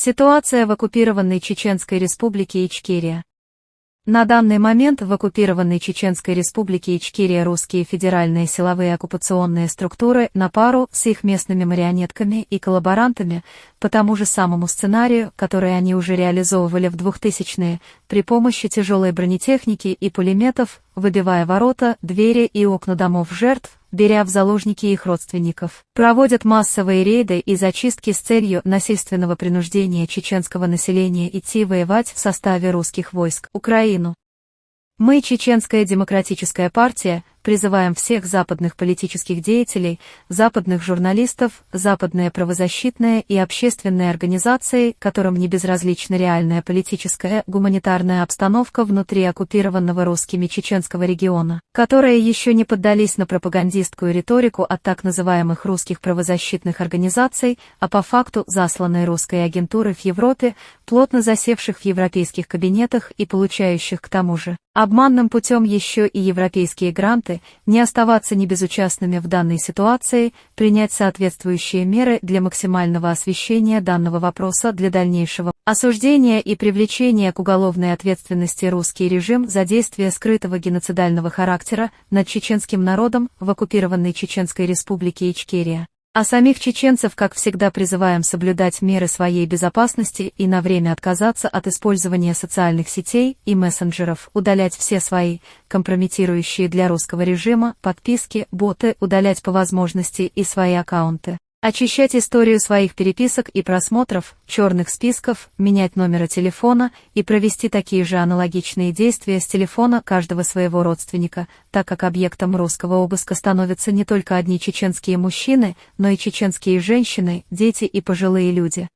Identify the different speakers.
Speaker 1: Ситуация в оккупированной Чеченской Республике Ичкерия. На данный момент в оккупированной Чеченской Республике Ичкерия русские федеральные силовые оккупационные структуры на пару с их местными марионетками и коллаборантами по тому же самому сценарию, который они уже реализовывали в 2000-е, при помощи тяжелой бронетехники и пулеметов, выбивая ворота, двери и окна домов жертв, беря в заложники их родственников, проводят массовые рейды и зачистки с целью насильственного принуждения чеченского населения идти воевать в составе русских войск Украину. Мы, Чеченская демократическая партия, призываем всех западных политических деятелей, западных журналистов, западные правозащитные и общественные организации, которым не безразлична реальная политическая, гуманитарная обстановка внутри оккупированного русскими чеченского региона, которые еще не поддались на пропагандистскую риторику от так называемых русских правозащитных организаций, а по факту засланной русской агентуры в Европе, плотно засевших в европейских кабинетах и получающих к тому же обманным путем еще и европейские гранты, не оставаться небезучастными в данной ситуации, принять соответствующие меры для максимального освещения данного вопроса для дальнейшего осуждения и привлечения к уголовной ответственности русский режим за действия скрытого геноцидального характера над чеченским народом в оккупированной Чеченской Республике Ичкерия. А самих чеченцев, как всегда, призываем соблюдать меры своей безопасности и на время отказаться от использования социальных сетей и мессенджеров, удалять все свои, компрометирующие для русского режима, подписки, боты, удалять по возможности и свои аккаунты. Очищать историю своих переписок и просмотров, черных списков, менять номера телефона и провести такие же аналогичные действия с телефона каждого своего родственника, так как объектом русского обыска становятся не только одни чеченские мужчины, но и чеченские женщины, дети и пожилые люди.